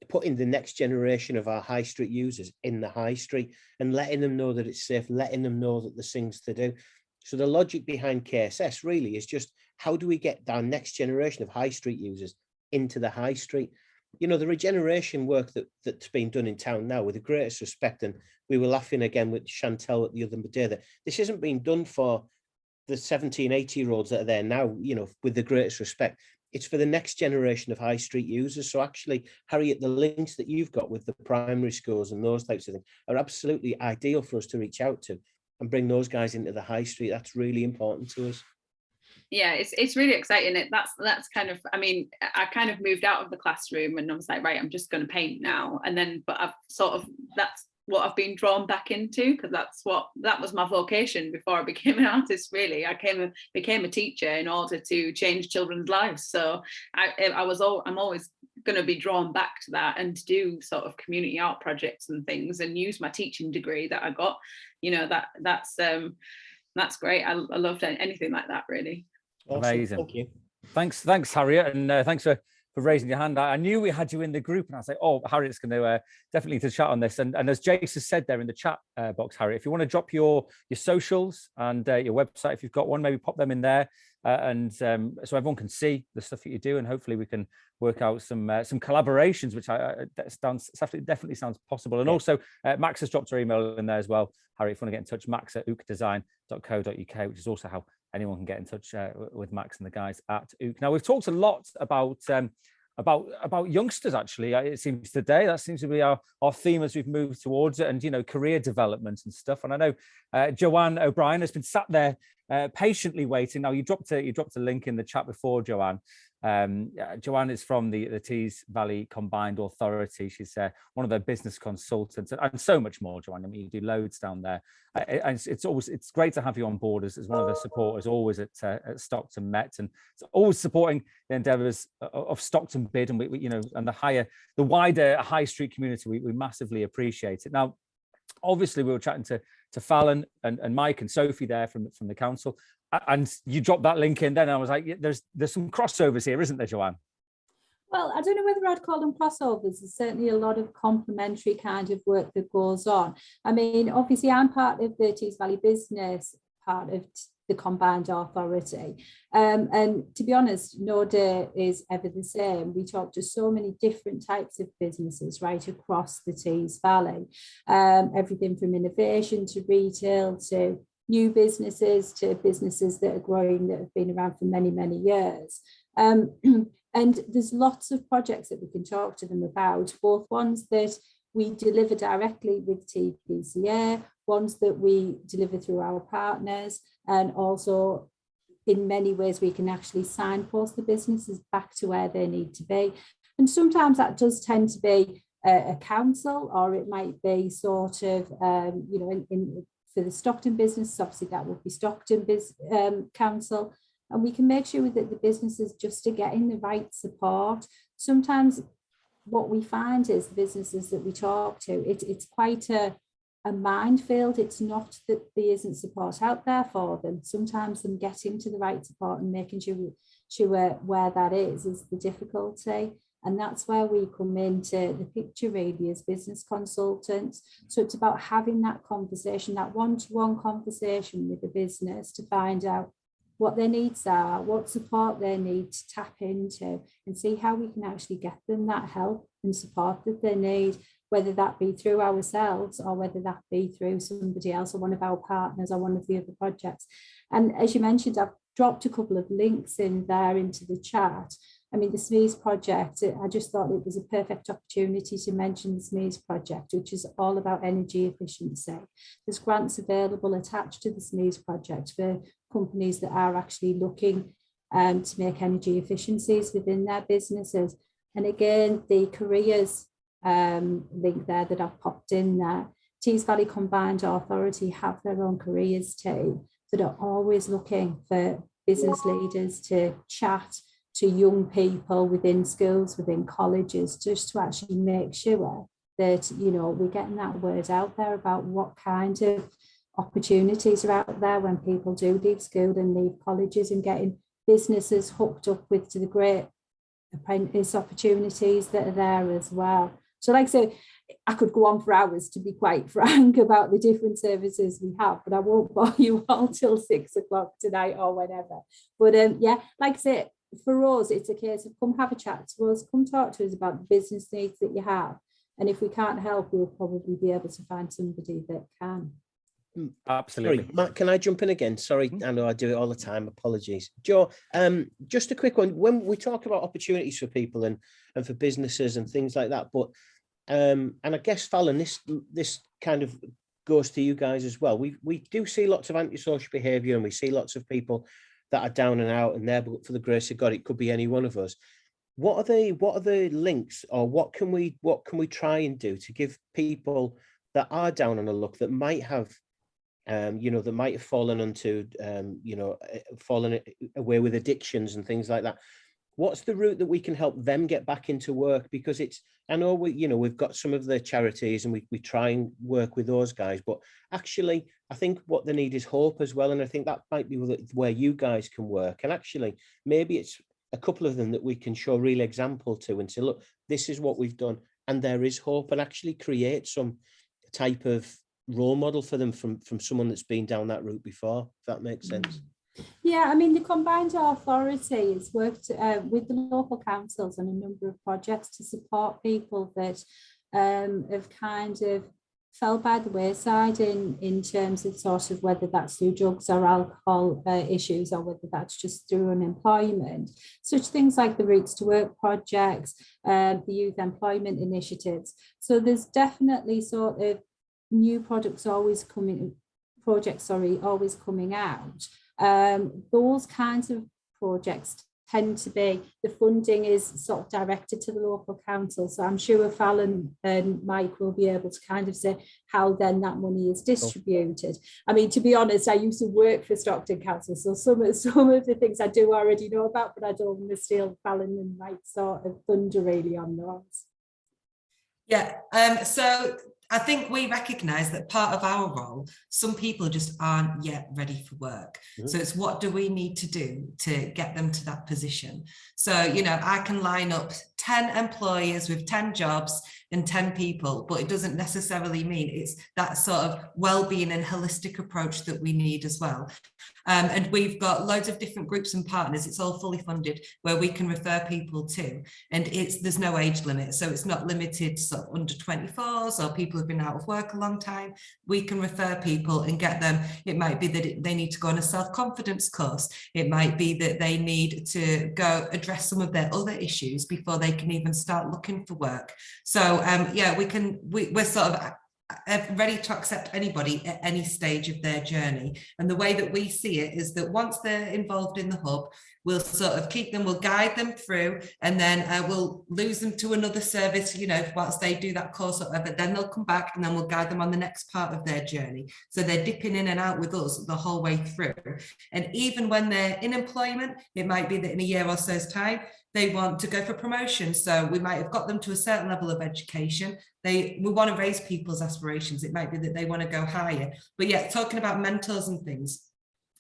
putting the next generation of our high street users in the high street and letting them know that it's safe, letting them know that there's things to do. So the logic behind KSS really is just, how do we get our next generation of high street users into the high street? You know, the regeneration work that's been done in town now, with the greatest respect, and we were laughing again with Chantel the other day, that this isn't being done for the 17, 80-year-olds that are there now, you know, with the greatest respect. It's for the next generation of high street users. So actually, Harriet, the links that you've got with the primary schools and those types of things are absolutely ideal for us to reach out to and bring those guys into the high street. That's really important to us. Yeah, it's really exciting. That's kind of, I mean, I kind of moved out of the classroom and I was like, right, I'm just going to paint now. And then, but I've sort of, that's what I've been drawn back into, because that was my vocation before I became an artist. Really, I became a teacher in order to change children's lives. So I'm always going to be drawn back to that, and to do sort of community art projects and things, and use my teaching degree that I got. You know, that's great. I loved anything like that, really. Awesome. Amazing. Thank you. Thanks, Harriet, and thanks for raising your hand. I knew we had you in the group, and I was like, oh, Harriet's going to definitely to chat on this. And as Jace has said there in the chat box, Harriet, if you want to drop your socials and your website, if you've got one, maybe pop them in there, and so everyone can see the stuff that you do, and hopefully we can work out some collaborations, which definitely sounds possible. And also, Max has dropped her email in there as well, Harriet, if you want to get in touch, max@ookdesign.co.uk, which is also how anyone can get in touch with Max and the guys at Ook. Now, we've talked a lot about youngsters, actually. It seems today that seems to be our theme as we've moved towards it, and, you know, career development and stuff. And I know Joanne O'Brien has been sat there patiently waiting. Now, you dropped a link in the chat before, Joanne. Joanne is from the Tees Valley Combined Authority. She's one of their business consultants, and so much more, Joanne. I mean, you do loads down there. And it's great to have you on board as one of the supporters, always at Stockton MET, and always supporting the endeavours of Stockton BID, and we you know, and the wider high street community. We massively appreciate it. Now, obviously, we were chatting to to Fallon and Mike and Sophie there from the council. And you dropped that link in then. And I was like, yeah, there's some crossovers here, isn't there, Joanne? Well, I don't know whether I'd call them crossovers. There's certainly a lot of complementary kind of work that goes on. I mean, obviously, I'm part of the Tees Valley Business, part of the Combined Authority. And to be honest, no day is ever the same. We talk to so many different types of businesses right across the Tees Valley. Everything from innovation to retail to new businesses to businesses that are growing that have been around for many, many years. And there's lots of projects that we can talk to them about, both ones that we deliver directly with TPCA, ones that we deliver through our partners, and also in many ways we can actually signpost the businesses back to where they need to be. And sometimes that does tend to be a council, or it might be sort of, you know, for the Stockton business, obviously that would be Stockton Council. And we can make sure that the businesses just are getting the right support. Sometimes what we find is the businesses that we talk to, it's quite a minefield. It's not that there isn't support out there for them. Sometimes them getting to the right support and making sure where that is the difficulty. And that's where we come into the picture really as business consultants. So it's about having that conversation, that one-to-one conversation with the business to find out what their needs are, what support they need to tap into, and see how we can actually get them that help and support that they need, whether that be through ourselves or whether that be through somebody else or one of our partners or one of the other projects. And as you mentioned, I've dropped a couple of links in there into the chat. I mean, the SMEs project, I just thought it was a perfect opportunity to mention the SMEs project, which is all about energy efficiency. There's grants available attached to the SMEs project for companies that are actually looking to make energy efficiencies within their businesses. And again, the careers link there that I've popped in there, Tees Valley Combined Authority have their own careers team that are always looking for business leaders to chat to young people within schools, within colleges, just to actually make sure that, you know, we're getting that word out there about what kind of opportunities are out there when people do leave school and leave colleges, and getting businesses hooked up with to the great apprentice opportunities that are there as well. So like I say, I could go on for hours, to be quite frank, about the different services we have, but I won't bore you all till 6 o'clock tonight or whenever. But yeah, like I say, for us, it's a case of come have a chat to us, come talk to us about the business needs that you have. And if we can't help, we'll probably be able to find somebody that can. Absolutely. Sorry, Matt, can I jump in again? Sorry, I know I do it all the time. Apologies. Joe, just a quick one. When we talk about opportunities for people and for businesses and things like that, but and I guess, Fallon, this kind of goes to you guys as well. We do see lots of antisocial behaviour, and we see lots of people that are down and out, and there, but for the grace of God, it could be any one of us. What are the links, or what can we try and do to give people that are down on a luck, that might have that might have fallen into fallen away with addictions and things like that? What's the route that we can help them get back into work? Because I know we've got some of the charities and we try and work with those guys, but actually I think what they need is hope as well. And I think that might be where you guys can work. And actually, maybe it's a couple of them that we can show a real example to and say, look, this is what we've done, and there is hope, and actually create some type of role model for them from someone that's been down that route before, if that makes sense. Yeah, I mean, the Combined Authority has worked with the local councils on a number of projects to support people that have kind of fell by the wayside in terms of sort of whether that's through drugs or alcohol issues, or whether that's just through unemployment. Such things like the Routes to Work projects, the youth employment initiatives. So there's definitely sort of new projects always coming out. Those kinds of projects tend to be, the funding is sort of directed to the local council. So I'm sure Fallon and Mike will be able to kind of say how then that money is distributed. I mean, to be honest, I used to work for Stockton Council, so some of the things I do already know about, but I don't want to steal Fallon and Mike's sort of thunder really on those. Yeah, so I think we recognise that part of our role, some people just aren't yet ready for work. So it's what do we need to do to get them to that position? So, you know, I can line up 10 employers with 10 jobs and 10 people, but it doesn't necessarily mean it's that sort of well-being and holistic approach that we need as well. And we've got loads of different groups and partners. It's all fully funded where we can refer people to, and there's no age limit. So it's not limited to sort of under 24s or people who've been out of work a long time. We can refer people and get them. It might be that they need to go on a self-confidence course. It might be that they need to go address some of their other issues before they can even start looking for work. So yeah, we're sort of ready to accept anybody at any stage of their journey. And the way that we see it is that once they're involved in the hub, we'll sort of keep them, we'll guide them through, and then we'll lose them to another service, you know, whilst they do that course or whatever, then they'll come back and then we'll guide them on the next part of their journey. So they're dipping in and out with us the whole way through. And even when they're in employment, it might be that in a year or so's time, they want to go for promotion. So we might have got them to a certain level of education. We want to raise people's aspirations. It might be that they want to go higher. But yeah, talking about mentors and things,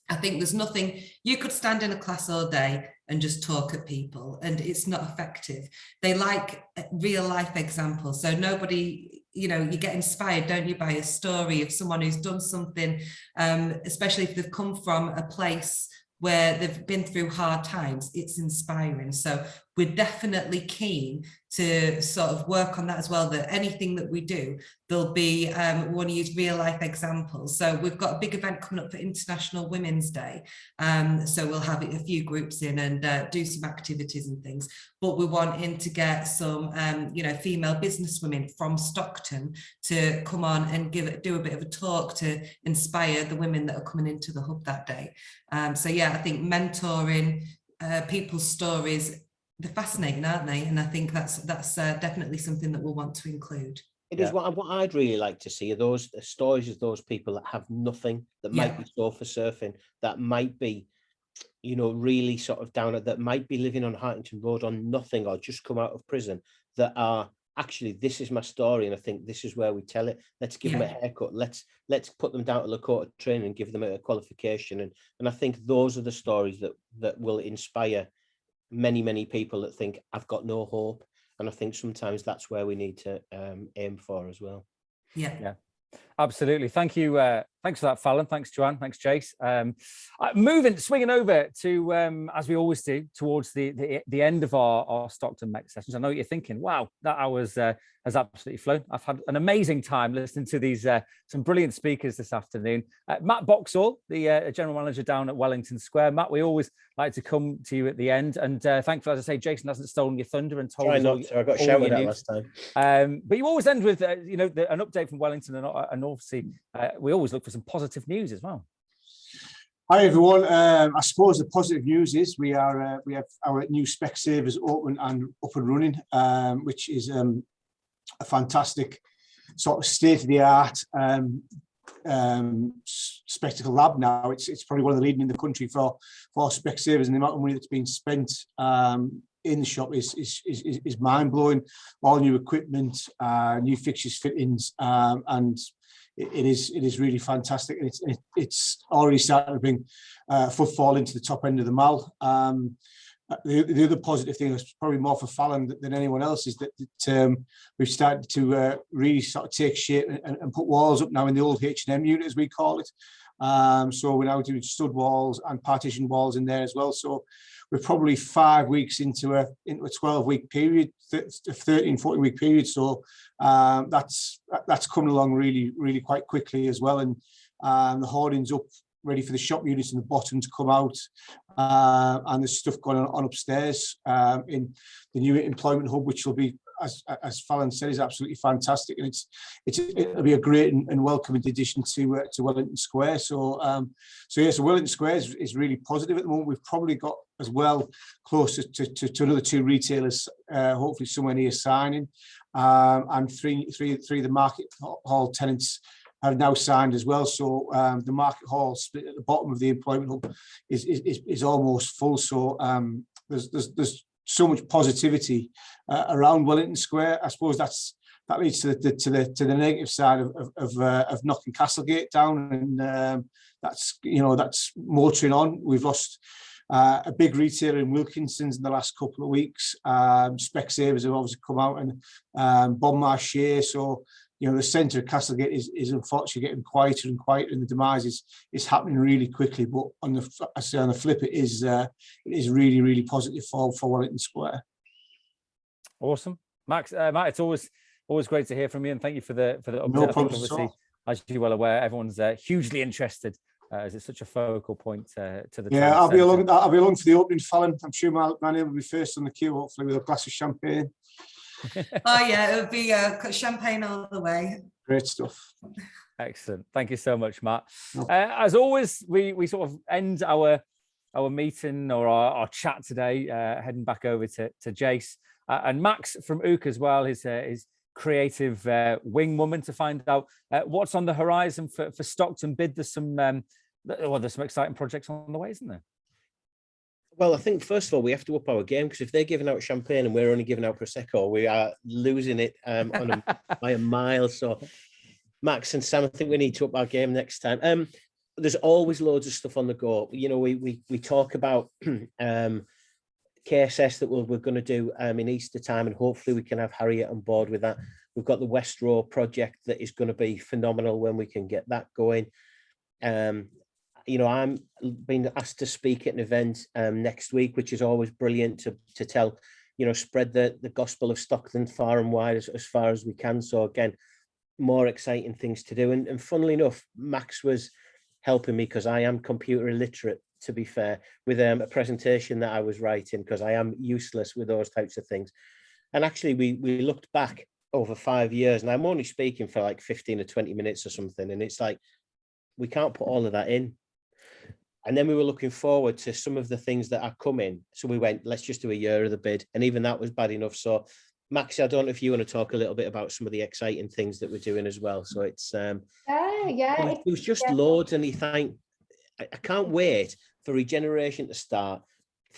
I think there's nothing, you could stand in a class all day and just talk at people and it's not effective. They like real life examples. So nobody, you know, you get inspired, don't you, by a story of someone who's done something, especially if they've come from a place where they've been through hard times. It's inspiring. So we're definitely keen to sort of work on that as well, that anything that we do, there'll be, we want to use real life examples. So we've got a big event coming up for International Women's Day. So we'll have a few groups in and do some activities and things, but we're wanting to get some, you know, female businesswomen from Stockton to come on and do a bit of a talk to inspire the women that are coming into the hub that day. So yeah, I think mentoring people's stories, they're fascinating, aren't they? And I think that's definitely something that we'll want to include. It is what I'd really like to see are those stories of those people that have nothing, that might be sofa surfing, that might be, you know, really sort of down at, that might be living on Hartington Road on nothing or just come out of prison, that are actually, this is my story and I think this is where we tell it. Let's give them a haircut. Let's put them down to Lakota training and give them a qualification. And I think those are the stories that will inspire many people that think I've got no hope. And I think sometimes that's where we need to aim for as well. Yeah, absolutely. Thank you. Thanks for that, Fallon. Thanks, Joanne. Thanks, Chase. Swinging over to, as we always do, towards the end of our Stockton MET sessions. I know what you're thinking, wow, that hour's has absolutely flown. I've had an amazing time listening to these some brilliant speakers this afternoon. Matt Boxall, the general manager down at Wellington Square. Matt, we always like to come to you at the end, and thankfully, as I say, Jason hasn't stolen your thunder and told us I got shouted at last time. But you always end with you know, an update from Wellington, and obviously we always look for some positive news as well. Hi everyone. I suppose the positive news is we have our new spec servers open and up and running, which is a fantastic sort of state-of-the-art spectacle lab now. It's probably one of the leading in the country for spec servers, and the amount of money that's been spent in the shop is mind-blowing. All new equipment, new fixtures, fittings, and it is really fantastic. And it's already starting to bring footfall into the top end of the mall. The other positive thing, is probably more for Fallon than anyone else, is that we've started to really sort of take shape and put walls up now in the old H&M unit, as we call it. So we're now doing stud walls and partition walls in there as well. So we're probably 5 weeks into a 12-week period, 13-14-week period. So that's coming along really quite quickly as well. And the hoarding's up, ready for the shop units and the bottom to come out, and there's stuff going on upstairs in the new employment hub, which will be, as Fallon said, is absolutely fantastic, and it'll be a great and welcoming addition to Wellington Square. So Wellington Square is really positive at the moment. We've probably got as well close to another 2 retailers, hopefully somewhere near signing, and three of the market hall tenants have now signed as well. So the market hall split at the bottom of the employment hub is almost full. So there's so much positivity around Wellington Square. I suppose that's that leads to the negative side of knocking Castlegate down, and that's motoring on. We've lost a big retailer in Wilkinson's in the last couple of weeks. Specsavers have obviously come out, and Bon Marché. So the centre of Castlegate is unfortunately getting quieter and quieter, and the demise is happening really quickly. But on the flip, it is really, really positive for Wellington Square. Awesome, Max. Matt, it's always great to hear from you, and thank you for the update. No problem at all. As you're well aware, everyone's hugely interested, as it's such a focal point to the. Yeah, I'll be along for the opening, Fallon. I'm sure my name will be first on the queue, hopefully with a glass of champagne. Oh yeah, it would be champagne all the way. Great stuff. Excellent. Thank you so much, Matt. As always, we sort of end our meeting or our chat today, heading back over to Jace and Max from Ook as well, his creative wing woman, to find out what's on the horizon for Stockton BID. There's some exciting projects on the way, isn't there? Well, I think first of all we have to up our game, because if they're giving out champagne and we're only giving out prosecco, we are losing it by a mile. So, Max and Sam, I think we need to up our game next time. There's always loads of stuff on the go. We talk about KSS that we're going to do in Easter time, and hopefully we can have Harriet on board with that. We've got the West Row project that is going to be phenomenal when we can get that going. I'm being asked to speak at an event next week, which is always brilliant to tell, spread the gospel of Stockton far and wide as far as we can. So again, more exciting things to do. And funnily enough, Max was helping me, because I am computer illiterate, to be fair, with a presentation that I was writing, because I am useless with those types of things. And actually we looked back over 5 years, and I'm only speaking for like 15 or 20 minutes or something, and it's like we can't put all of that in. And then we were looking forward to some of the things that are coming, so we went, let's just do a year of the bid, and even that was bad enough. So Max, I don't know if you want to talk a little bit about some of the exciting things that we're doing as well. So it's it was just loads, and I can't wait for Regeneration to start,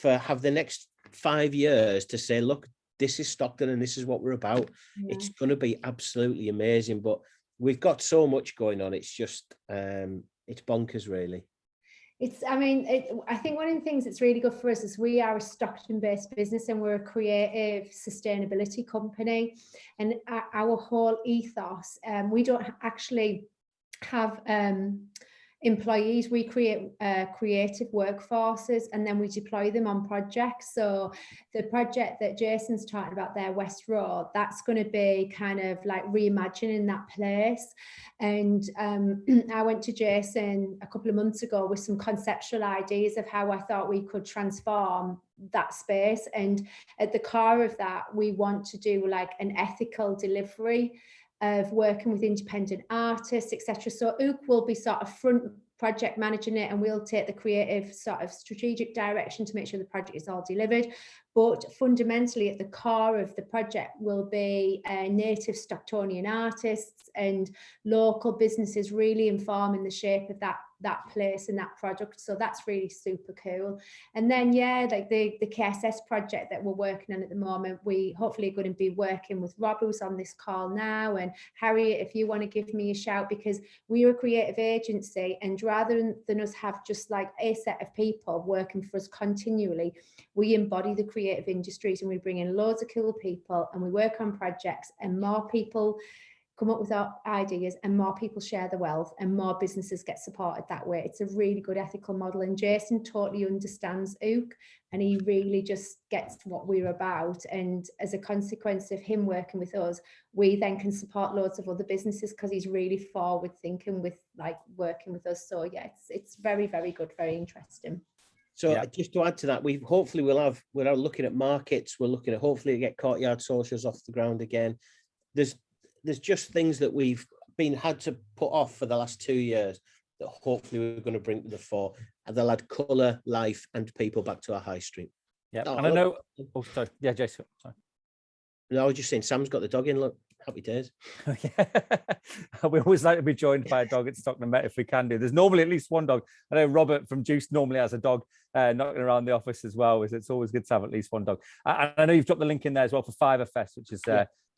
have the next 5 years to say, look, this is Stockton and this is what we're about. Yeah. It's going to be absolutely amazing, but we've got so much going on. It's just, it's bonkers, really. I think one of the things that's really good for us is we are a Stockton-based business, and we're a creative sustainability company. And our whole ethos, we don't actually have employees. We create creative workforces, and then we deploy them on projects. So the project that Jason's talking about there, West Road, that's going to be kind of like reimagining that place. And I went to Jason a couple of months ago with some conceptual ideas of how I thought we could transform that space. And at the core of that, we want to do like an ethical delivery of working with independent artists, etc. So Ook will be sort of front project managing it, and we'll take the creative sort of strategic direction to make sure the project is all delivered. But fundamentally at the core of the project will be native Stocktonian artists and local businesses really informing the shape of that place and that product. So that's really super cool. And then like the KSS project that we're working on at the moment, we hopefully are going to be working with Rob, who's on this call now, and Harriet, if you want to give me a shout, because we're a creative agency, and rather than us have just like a set of people working for us continually, we embody the creative industries, and we bring in loads of cool people, and we work on projects, and more people come up with our ideas, and more people share the wealth, and more businesses get supported that way. It's a really good ethical model, and Jason totally understands Ook, and he really just gets what we're about. And as a consequence of him working with us, we then can support loads of other businesses, because he's really forward thinking with like working with us. So yeah, it's very, very good, very interesting. So just to add to that, we're looking at markets, we're looking at hopefully get courtyard socials off the ground again. There's just things that we've had to put off for the last 2 years that hopefully we're going to bring to the fore, and they'll add colour, life, and people back to our high street. Yeah, and I know. Oh, sorry. Yeah, Jason. Sorry. No, I was just saying, Sam's got the dog in. Look, happy days. We always like to be joined by a dog at Stockton MET if we can do. There's normally at least one dog. I know Robert from Juice normally has a dog knocking around the office as well. It's always good to have at least one dog. And I know you've dropped the link in there as well for Fiverr Fest, which is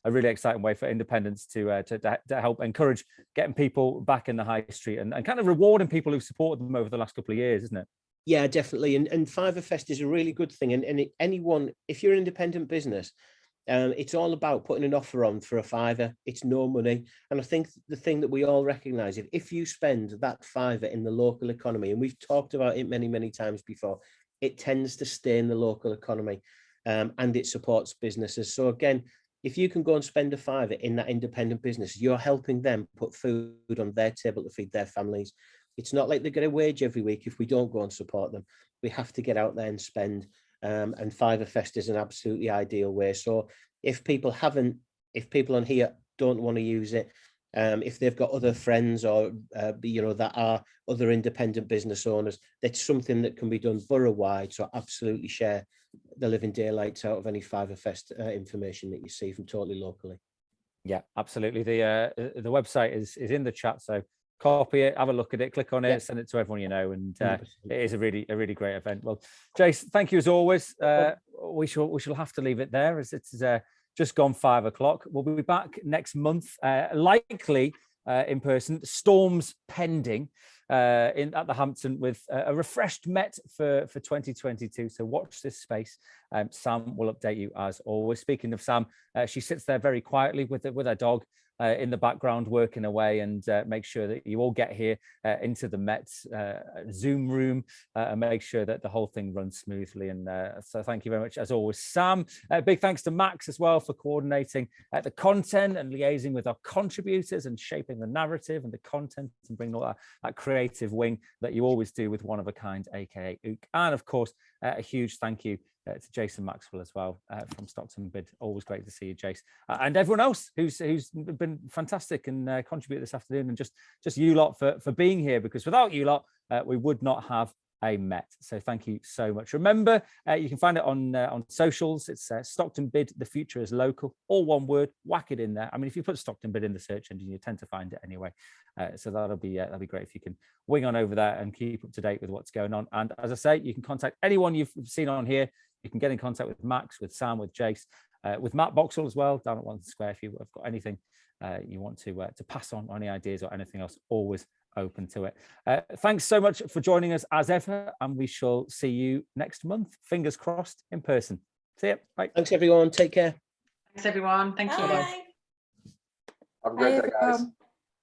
a really exciting way for independents to help encourage getting people back in the high street and kind of rewarding people who've supported them over the last couple of years, isn't it? Yeah, definitely. And Fiverfest is a really good thing. And anyone, if you're an independent business, it's all about putting an offer on for a £5. It's no money. And I think the thing that we all recognise, if you spend that £5 in the local economy, and we've talked about it many, many times before, it tends to stay in the local economy, and it supports businesses. So again, if you can go and spend a £5 in that independent business, you're helping them put food on their table to feed their families. It's not like they get a wage every week if we don't go and support them. We have to get out there and spend. And Fiverfest is an absolutely ideal way. So if people on here don't want to use it, if they've got other friends or that are other independent business owners, that's something that can be done borough-wide. So absolutely share the living daylights out of any Fiverfest information that you see from totally locally. Yeah, absolutely. The website is in the chat, so copy it, have a look at it, click on it, send it to everyone you know, and it is a really great event. Well, Jace, thank you as always. We shall have to leave it there as it's just gone 5 o'clock. We'll be back next month, likely in person, storms pending, at the Hampton with a refreshed Met for 2022. So watch this space. Sam will update you as always. Speaking of Sam, she sits there very quietly with her dog in the background working away, and make sure that you all get here into the Met Zoom room and make sure that the whole thing runs smoothly. And so thank you very much as always, Sam. Big thanks to Max as well for coordinating the content and liaising with our contributors and shaping the narrative and the content and bringing all that creative wing that you always do with One of a Kind, aka Ook. And of course, a huge thank you to Jason Maxwell as well from Stockton BID. Always great to see you, Jace, and everyone else who's been fantastic and contributed this afternoon, and just you lot for being here, because without you lot we would not have a Met. So thank you so much. Remember, you can find it on socials. It's Stockton BID, the future is local, all one word. Whack it in there. I mean, if you put Stockton BID in the search engine, you tend to find it anyway. So that'll be great if you can wing on over there and keep up to date with what's going on. And as I say, you can contact anyone you've seen on here. You can get in contact with Max, with Sam, with Jace, with Matt Boxall as well down at Wellington Square. If you've got anything you want to pass on, or any ideas or anything else, always open to it. Thanks so much for joining us as ever, and we shall see you next month. Fingers crossed, in person. See you. Bye. Thanks everyone. Take care. Thanks everyone. Thank you. Have a great day, guys.